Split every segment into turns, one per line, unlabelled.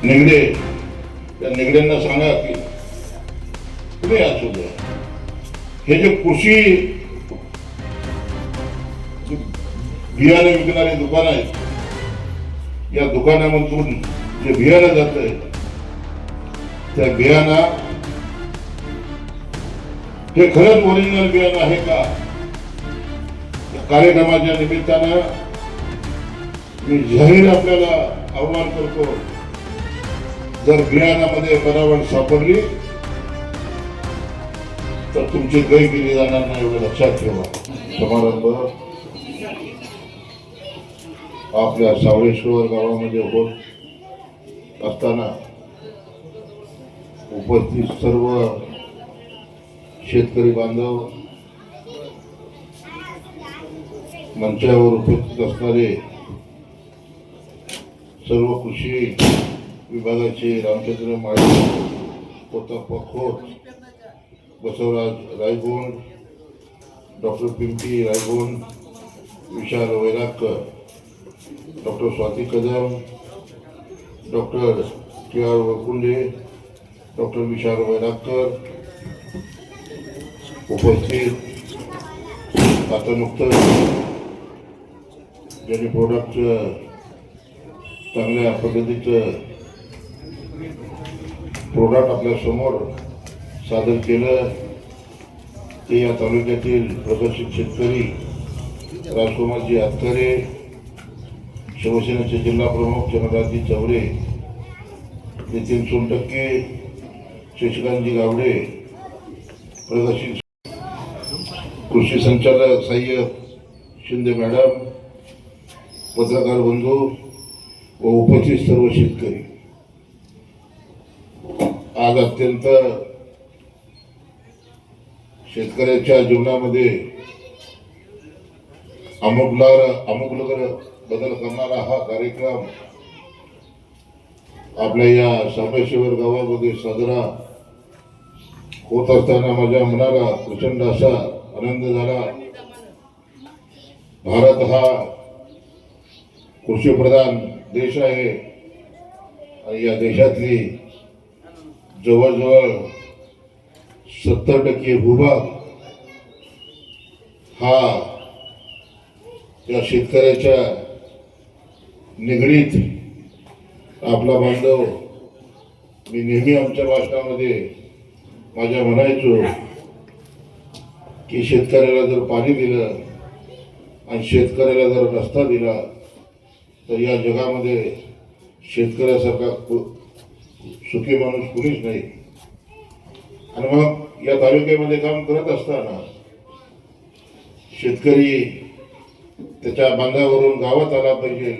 निगडे त्या निगड्यांना सांगा की तुम्ही असू द्या, हे जे कृषी बियाणे विकणारे दुकान आहेत, या दुकानामधून जे बियाणं जात आहे त्या बियाणा हे खरंच ओरिजिनल बियाणं आहे का? कार्यक्रमाच्या निमित्तानं मी जाहीर आपल्याला आव्हान करतो, जर बियाणामध्ये बनावट सापडली तर तुमची गय केली जाणार नाही, एवढं लक्षात ठेवा. समारंभ आपल्या सावळेश्वर गावामध्ये होत असताना उपस्थित सर्व शेतकरी बांधव, मंचावर उपस्थित असणारे सर्व कृषी विभागाचे Ramchandra Mali, Pratap Khot, Basavraj Raygond, doctor Pimpi Raygond, Vishal Vairagkar, doctor Swati Kadam, doctor TR Wakunde, doctor Vishal Vairagkar उपस्थित. आता नुकतंच ज्यांनी प्रोडक्टचं चांगल्या पद्धतीचं प्रोडक्ट आपल्या समोर सादर केलं ते या तालुक्यातील प्रगतशील शेतकरी राजकुमारजी आतकरे, शिवसेनेचे जिल्हा प्रमुख चंद्रराजी चौरे, नितीन सोनटक्के, शशिकांतजी गावडे, प्रगतशील कृषी संचालक सय्यद शिंदे मॅडम, पत्रकार बंधू व उपस्थित सर्व शेतकरी, आज अत्यंत शेतकऱ्याच्या जीवनामध्ये आमूलाग्र बदल करणारा हा कार्यक्रम आपल्या या सावळेश्वर गावामध्ये साजरा होत असताना माझ्या मनाला प्रचंड असा आनंद झाला. भारत हा कृषीप्रधान देश आहे आणि या देशातली जवळजवळ 70% भूभाग हा या शेतकऱ्याच्या निगडीत आपला बांधव. मी नेहमी आमच्या भाषणामध्ये माझ्या म्हणायचो की शेतकऱ्याला जर पाणी दिलं आणि शेतकऱ्याला जर रस्ता दिला तर या जगामध्ये शेतकऱ्यासारखा सुखी माणूस कुणीच नाही. आणि मग या तालुक्यामध्ये काम करत असताना शेतकरी त्याच्या बांधावरून गावात आला पाहिजे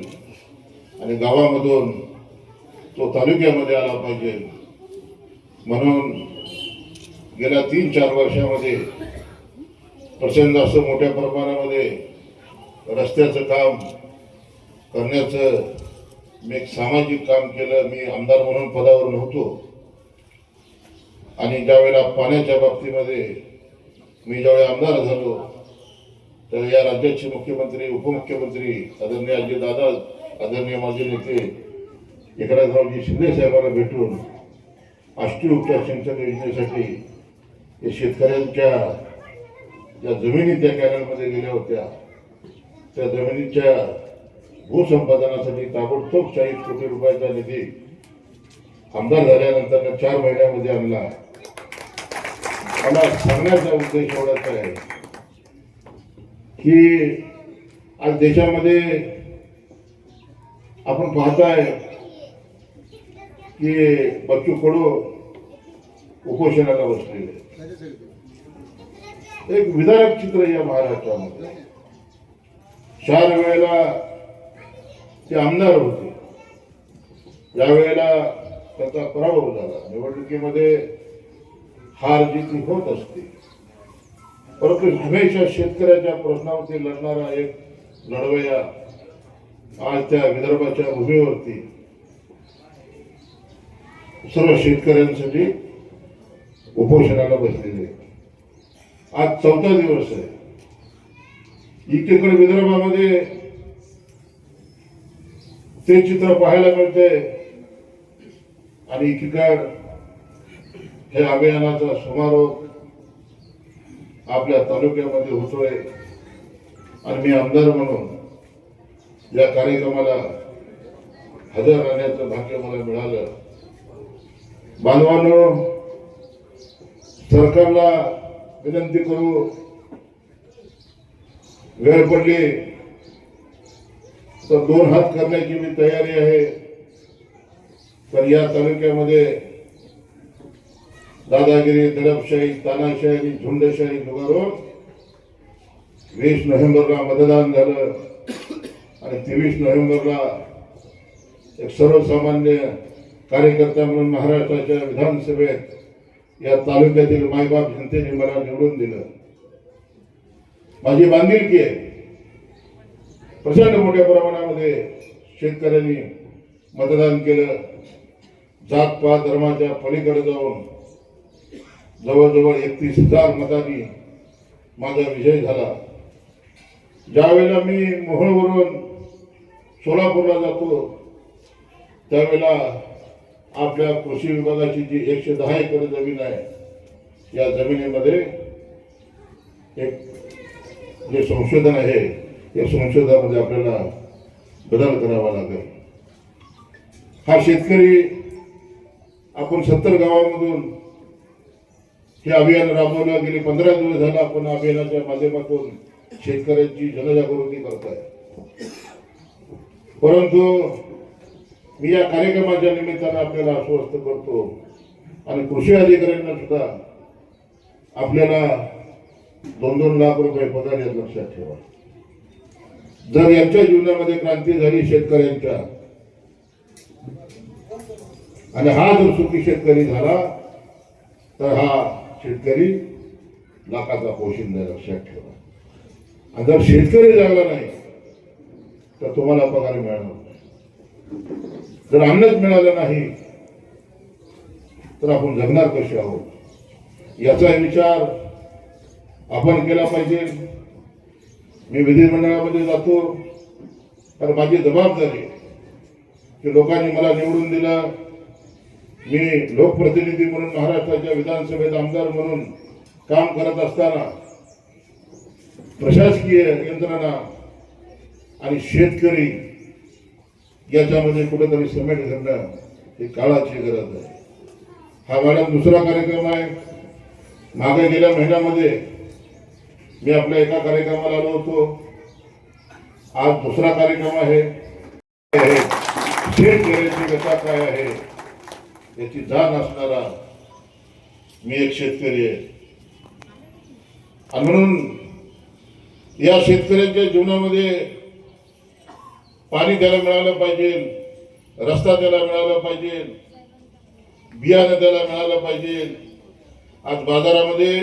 आणि गावामधून तो तालुक्यामध्ये आला पाहिजे, म्हणून गेल्या 3-4 वर्षामध्ये प्रचंड असं मोठ्या प्रमाणामध्ये रस्त्याचं काम करण्याचं मी एक सामाजिक काम केलं. मी आमदार म्हणून पदावर नव्हतो आणि ज्यावेळेला पाण्याच्या बाबतीमध्ये मी ज्यावेळी आमदार झालो तर या राज्याचे मुख्यमंत्री, उपमुख्यमंत्री आदरणीय अजितदादा, आदरणीय माझे नेते एकनाथरावजी शिंदे साहेबांना भेटून अष्टविधान सिंचन योजनेसाठी या शेतकऱ्यांच्या ज्या जमिनी त्या कॅनलमध्ये गेल्या होत्या त्या जमिनीच्या भूसंपादनासाठी ताबडतोब 40 कोटी रुपयाचा निधी आमदार झाल्यानंतर 4 महिन्यामध्ये आणला. मला सांगण्याचा उद्देश एवढाच आहे की आज देशामध्ये आपण पाहताय की बच्चू कडू उपोषणाला बसलेले. एक विदारक चित्र या महाराष्ट्रामध्ये. 4 वेळेला ते आमदार होते, यावेळेला त्याचा पराभव झाला. निवडणुकीमध्ये हार जीत होत असते, परंतु हमेशा शेतकऱ्याच्या प्रश्नावरती लढणारा एक लढवय्या आज त्या विदर्भाच्या भूमीवरती सर्व शेतकऱ्यांसाठी उपोषणाला बसलेले. आज 4था दिवस आहे. एकीकडे विदर्भामध्ये ते चित्र पाहायला मिळते आणि एकीकडे हे अभियानाचा समारोप आपल्या तालुक्यामध्ये होतोय आणि मी आमदार म्हणून या कार्यक्रमाला हजर राहण्याचं भाग्य मला मिळालं. बांधवांनो, सरकारला विनंती करू, वेळ पडली तर 2 हात करण्याची मी तयारी आहे. पण या तालुक्यामध्ये दादागिरी, दडपशाही, तानाशाही आणि झुंडशाही जुगारून 20 नोव्हेंबरला मतदान झालं आणि 23 नोव्हेंबरला एक सर्वसामान्य कार्यकर्ता म्हणून महाराष्ट्राच्या विधानसभेत या तालुक्यातील मायबाप जनतेने मला निवडून दिलं. माझी बांधिलकी आहे. प्रचंड मोठ्या प्रमाणामध्ये शेतकऱ्यांनी मतदान केलं. जात पात धर्माच्या पलीकडे जाऊन जवळजवळ 31,000 मतांनी माझा विजय झाला. ज्यावेळेला मी मोहोळवरून सोलापूरला जातो त्यावेळेला आपल्या कृषी विभागाची जी 110 एकर जमीन आहे, या जमिनीमध्ये एक जे संशोधन आहे या संशोधनामध्ये आपल्याला बदल करावा लागेल. हा शेतकरी आपण 70 गावांमधून हे अभियान राबवलं. गेले 15 दिवस झालं आपण अभियानाच्या माध्यमातून शेतकऱ्यांची जनजागृती करताय. परंतु मी या कार्यक्रमाच्या निमित्तानं आपल्याला आश्वस्त करतो आणि कृषी अधिकाऱ्यांना सुद्धा आपल्याला 2-2 लाख रुपये पगार यात लक्षात ठेवा. जर यांच्या जीवनामध्ये क्रांती झाली शेतकऱ्यांच्या आणि हा जर सुखी शेतकरी झाला तर हा शेतकरी लाखाचा पोशिंदा, लक्षात ठेवा. आणि जर शेतकरी जागला नाही तर तुम्हाला पगार मिळणार नाही. जर अन्नच मिळालं नाही तर आपण जगणार कसे आहोत, याचा विचार आपण केला पाहिजे. मी विधिमंडळामध्ये जातो तर माझी जबाबदारी की लोकांनी मला निवडून दिलं. मी लोकप्रतिनिधी म्हणून महाराष्ट्राच्या विधानसभेत आमदार म्हणून काम करत असताना प्रशासकीय यंत्रणा आणि शेतकरी याच्यामध्ये कुठेतरी समेट करणं ही काळाची गरज आहे. हा मॅडम दुसरा कार्यक्रम आहे. मागे गेल्या महिन्यामध्ये मी आपल्या एका कार्यक्रमाला आलो होतो. आज दुसरा कार्यक्रम आहे. शेतकऱ्याची व्यथा काय आहे याची जाण असणारा मी एक शेतकरी आहे. आणि म्हणून या शेतकऱ्यांच्या जीवनामध्ये पाणी त्याला मिळालं पाहिजे, रस्ता त्याला मिळाला पाहिजे, बियाणं त्याला मिळालं पाहिजे. आज बाजारामध्ये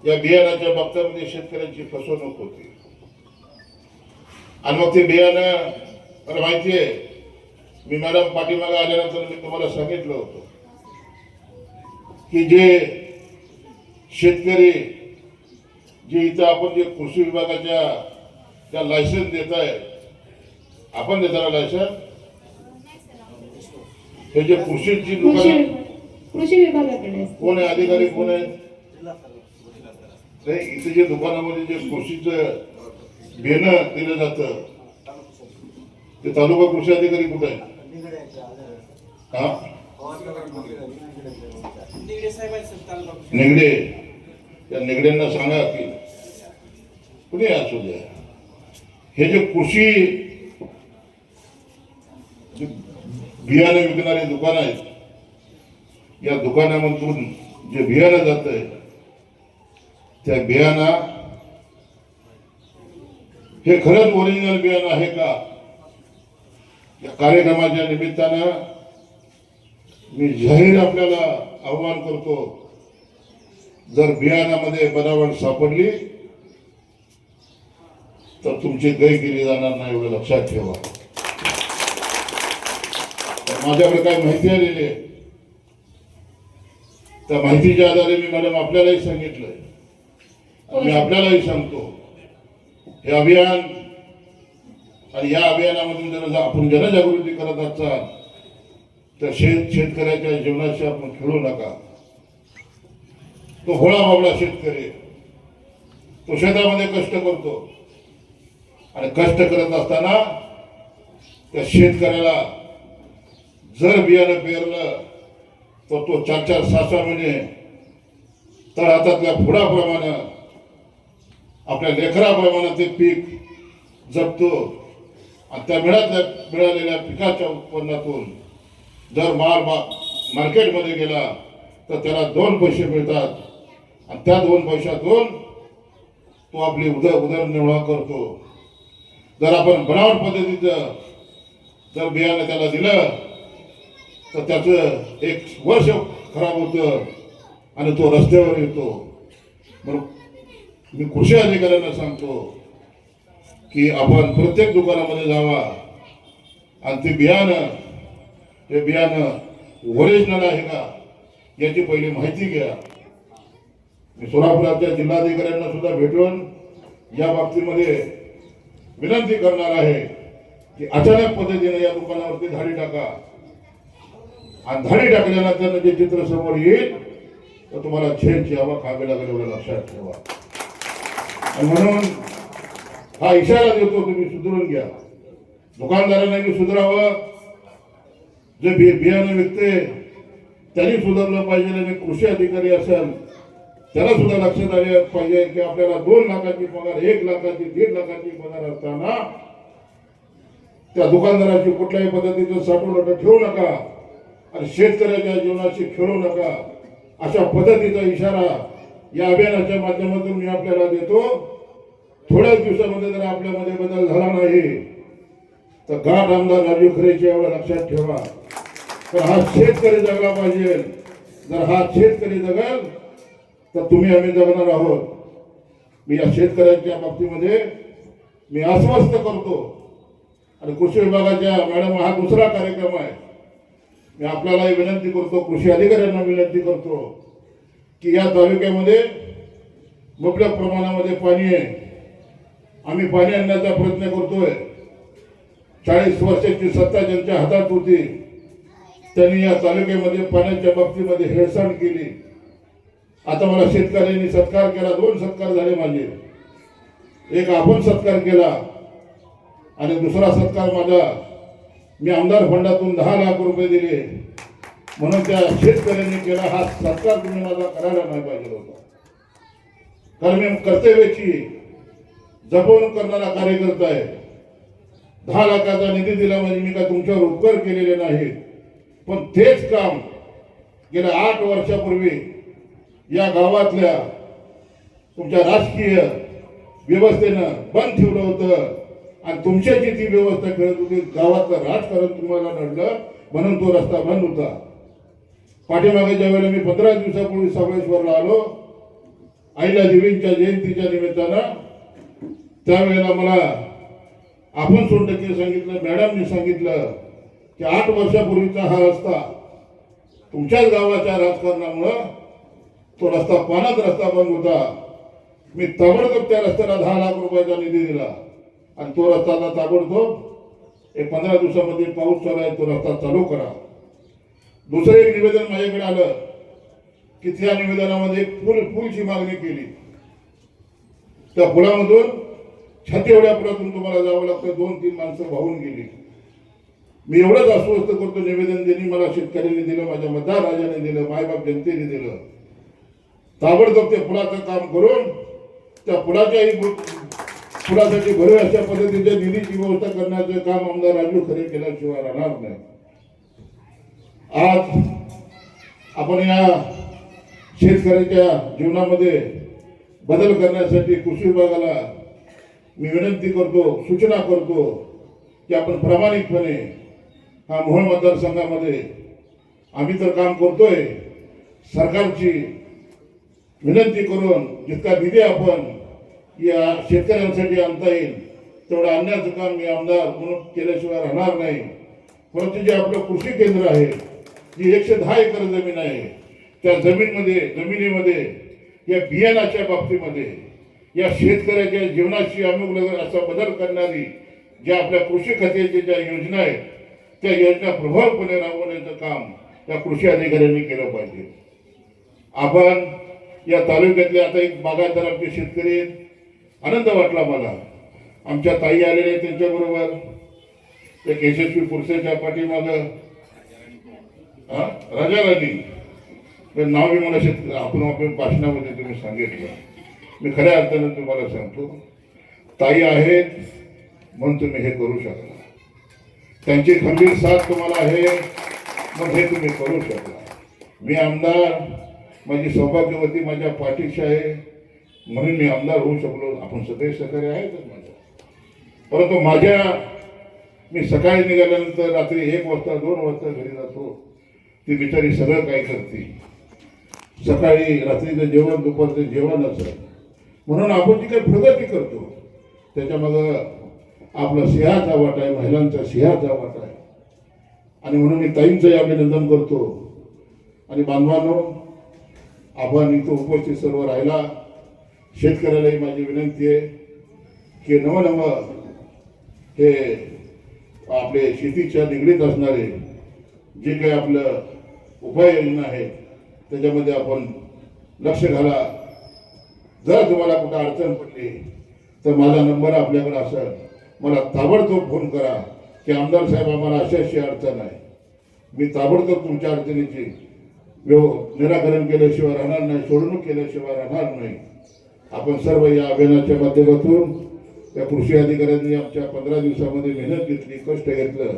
या बियाणाच्या बाबतीमध्ये शेतकऱ्यांची फसवणूक होती आणि मग ते बियाणं मला माहिती आहे. मी मॅडम पाठीमागे आल्यानंतर मी तुम्हाला सांगितलं होतं की जे शेतकरी जे इथं आपण जे कृषी विभागाच्या त्या लायसन्स देत आहे, आपण देताना लायसन्स हे जे कृषीची दुकान
कृषी विभागाकडे
कोण आहे, अधिकारी कोण आहे? इथे जे दुकानामध्ये जे कृषीचं बियाणं दिलं जातं ते तालुका कृषी अधिकारी कुठे आहे? हा, निगडे. त्या निगड्यांना सांगा की कुणी असू द्या, हे जे कृषी बियाणे विकणारे दुकान आहेत, या दुकानामधून जे बियाणं जात आहे त्या बियाणा हे खरंच ओरिजिनल बियाणं आहे का? या कार्यक्रमाच्या निमित्तानं मी जाहीर आपल्याला आव्हान करतो, जर बियाणामध्ये बनावट सापडली तर तुमची गय केली जाणार नाही, एवढं लक्षात ठेवा. माझ्याकडे काय माहिती आलेली आहे त्या माहितीच्या आधारे मी मॅडम आपल्यालाही सांगितलंय आणि मी आपल्यालाही सांगतो, हे अभियान आणि या अभियानामधून जर आपण जनजागृती करत असाल तर शेतकऱ्याच्या जीवनाशी आपण खेळू नका. तो भोळा बाबडा शेतकरी, तो शेतामध्ये कष्ट करतो आणि कष्ट करत असताना त्या शेतकऱ्याला जर बियाणं पेरलं तर तो 4-4, 6-6 महिने तर हातातल्या फुडाप्रमाणे आपल्या लेकराप्रमाणे ते पीक जपतो आणि त्या मिळालेल्या पिकाच्या उत्पन्नातून जर मार्केटमध्ये गेला तर त्याला 2 पैसे मिळतात आणि त्या 2 पैशातून तो आपली उदरनिर्वाह करतो. जर आपण बनावट पद्धतीचं जर बियाणं त्याला दिलं तर त्याचं 1 वर्ष खराब होतं आणि तो रस्त्यावर येतो. म्हणून मी कृषी अधिकाऱ्यांना सांगतो की आपण प्रत्येक दुकानामध्ये जावा आणि ते बियाणं ओरिजिनल आहे का याची पहिली माहिती घ्या. मी सोलापुराच्या जिल्हाधिकाऱ्यांना सुद्धा भेटून या बाबतीमध्ये विनंती करणार आहे की अचानक पद्धतीने या दुकानावरती धाडी टाका आणि धाडी टाकल्यानंतर जे चित्र समोर येईल तर तुम्हाला झेलची हवा खावी लागेल एवढं लक्षात ठेवा. आणि म्हणून हा इशारा देतो, तुम्ही सुधारून घ्या. दुकानदारांनी सुधारावं, जे बियाणं विकते त्यांनी सुधारलं पाहिजे आणि कृषी अधिकारी असेल त्याला सुद्धा लक्षात आले पाहिजे की आपल्याला 2 लाखाची पगार, 1 लाखाची, 1.5 लाखाची पगार असताना त्या दुकानदाराची कुठल्याही पद्धतीचं साठवण ठेवू नका आणि शेतकऱ्याच्या जीवनाशी खेळू नका. अशा पद्धतीचा इशारा या अभियानाच्या माध्यमातून मी आपल्याला देतो. थोड्याच दिवसामध्ये जर आपल्यामध्ये बदल झाला नाही तर घाट आमदार राजू खरेचे एवढं लक्षात ठेवा. तर हा शेतकरी जगला पाहिजे. जर हा शेतकरी जगल तर तुम्ही आम्ही जगणार आहोत. मी या शेतकऱ्यांच्या बाबतीमध्ये मी आश्वस्त करतो आणि कृषी विभागाच्या मॅडम हा दुसरा कार्यक्रम आहे. मी आपल्यालाही विनंती करतो, कृषी अधिकाऱ्यांना विनंती करतो की या तालुक्यामध्ये मुबलक प्रमाणामध्ये पाणी आहे. आम्ही पाणी आणण्याचा प्रयत्न करतोय. 40 वर्षाची सत्ता ज्यांच्या हातात होती त्यांनी या तालुक्यामध्ये पाण्याच्या बाबतीमध्ये हेळसांड केली. आता मला शेतकऱ्यांनी सत्कार केला, 2 सत्कार झाले माझे. एक आपण सत्कार केला आणि दुसरा सत्कार माझा मी आमदार फंडातून 10 लाख रुपये दिले म्हणून त्या शेतकऱ्यांनी केला. हा सत्कार तुम्ही माझा करायला नाही पाहिजे होता. कारण मी कर्तव्याची जपवणूक करणारा कार्यकर्ता आहे. 10 लाखाचा निधी दिला म्हणजे मी काय तुमच्यावर उपकार केलेले नाहीत. पण तेच काम गेल्या 8 वर्षापूर्वी या गावातल्या तुमच्या राजकीय व्यवस्थेनं बंद ठेवलं होतं आणि तुमच्याची ती व्यवस्था करत होती. गावातलं राजकारण तुम्हाला नडलं म्हणून तो रस्ता बंद होता. पाठीमागे ज्या वेळेला मी 15 दिवसापूर्वी सावळेश्वरला आलो आईला देवींच्या जयंतीच्या निमित्तानं, त्यावेळेला मला आपण सोनटक्के सांगितलं, मॅडमनी सांगितलं की 8 वर्षापूर्वीचा हा रस्ता तुमच्याच गावाच्या राजकारणामुळं तो रस्ता पाण्यात रस्ता बंद होता. मी ताबडतोब त्या रस्त्याला 10 लाख रुपयाचा निधी दिला आणि तो रस्ता आता ताबडतोब 15 दिवसामध्ये पाऊस चालू आहे, तो रस्ता चालू करा. दुसरं एक निवेदन माझ्याकडे आलं की त्या निवेदनामध्ये पूलची मागणी केली. त्या पुलामधून छाती एवढ्या पुलातून तुम्हाला जावं लागतं, 2-3 माणसं वाहून गेली. मी एवढंच आश्वस्त करतो, निवेदन त्यांनी मला शेतकऱ्यांनी दिलं, माझ्या मतदार राजाने दिलं, मायबाप जनतेने दिलं. ताबडतोब ते पुलाचं काम करून त्या पुलासाठी भरीव अशा पद्धतीच्या निधीची व्यवस्था करण्याचं काम आमदार राजू खरे केल्याशिवाय राहणार नाही. आज आपण या शेतकऱ्याच्या जीवनामध्ये बदल करण्यासाठी कृषी विभागाला मी विनंती करतो, सूचना करतो की आपण प्रामाणिकपणे हा मोहोळ मतदारसंघामध्ये आम्ही तर काम करतोय. सरकारची विनंती करून जितका निधी आपण या शेतकऱ्यांसाठी आणता येईल तेवढं आणण्याचं काम मी आमदार म्हणून केल्याशिवाय राहणार नाही. परंतु जे आपलं कृषी केंद्र आहे, जी 110 एकर जमीन आहे, त्या जमिनीमध्ये या बियाणाच्या बाबतीमध्ये या शेतकऱ्याच्या जीवनाशी अमुक असा बदल करणारी ज्या आपल्या कृषी खात्याच्या ज्या योजना आहेत त्या योजना प्रभावीपणे राबवण्याचं काम या कृषी अधिकाऱ्यांनी केलं पाहिजे. आपण या तालुक्यातले आता एक बागायतदार आमचे शेतकरी आहेत. आनंद वाटला मला. आमच्या ताई आलेल्या आहेत त्यांच्याबरोबर एक यशस्वी पुरुषाच्या पाठीमागं राजा राणी नाव मी मला आपण भाषणामध्ये तुम्ही सांगितलं. मी खऱ्या अर्थानं तुम्हाला सांगतो, ताई आहेत म्हणून तुम्ही हे करू शकला. त्यांची खंबीर साथ तुम्हाला आहे मग हे तुम्ही करू शकला. मी आमदार, माझी सौभाग्यवती माझ्या पाठीशी आहे म्हणून मी आमदार होऊ शकलो. आपण सगळे सहकारी आहेतच माझ्या. परंतु मी सकाळी निघाल्यानंतर रात्री 1 वाजता 2 वाजता घरी जातो. ती बिचारी सगळं काय करते. सकाळी रात्रीचं जेवण, दुपारचं जेवण असं. म्हणून आपण जी काही प्रगती करतो त्याच्यामागं आपला सिंहाचा वाटा आहे, महिलांचा सिंहाचा वाटा आहे. आणि म्हणून मी ताईंचंही अभिनंदन करतो. आणि बांधवांनो, आपण इथं उपस्थित सर्व राहिला. शेतकऱ्यालाही माझी विनंती आहे की नवं हे आपले शेतीच्या निगडीत असणारे जे काही आपलं उपाययोजना आहेत त्याच्यामध्ये आपण लक्ष घाला. जर तुम्हाला कुठं अडचण पडली तर माझा नंबर आपल्याकडे असेल, मला ताबडतोब फोन करा की आमदार साहेब आम्हाला अशी अडचण आहे. मी ताबडतोब तुमच्या अडचणीची निराकरण केल्याशिवाय राहणार नाही, सोडवणूक केल्याशिवाय राहणार नाही. आपण सर्व या अभियानाच्या माध्यमातून या कृषी अधिकाऱ्यांनी आमच्या 15 दिवसामध्ये मेहनत घेतली, कष्ट घेतलं.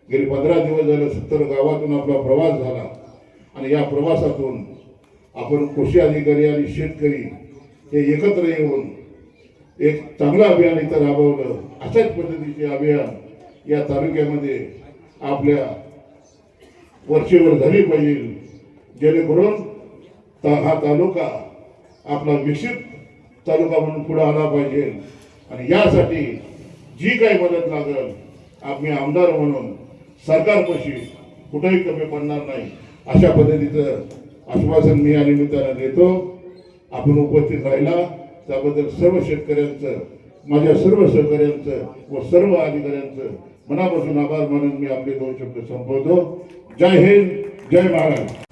गेली 15 दिवस झालं 70 गावातून आपला प्रवास झाला. आणि या प्रवासातून आपण कृषी अधिकारी आणि शेतकरी हे एकत्र येऊन एक चांगलं अभियान इथं राबवलं. अशाच पद्धतीचे अभियान या तालुक्यामध्ये आपल्या वर्षेवर झाली पाहिजे, जेणेकरून हा तालुका आपला विकसित तालुका म्हणून पुढे आला पाहिजे. आणि यासाठी जी काही मदत लागेल आम्ही आमदार म्हणून सरकारपाशी कुठेही कमी पडणार नाही अशा पद्धतीचं आश्वासन मी या निमित्तानं देतो. आपण उपस्थित राहिला त्याबद्दल सर्व शेतकऱ्यांचं, माझ्या सर्व सहकाऱ्यांचं व सर्व अधिकाऱ्यांचं मनापासून आभार मानून मी आपले 2 शब्द संपवतो. जय हिंद, जय महाराष्ट्र.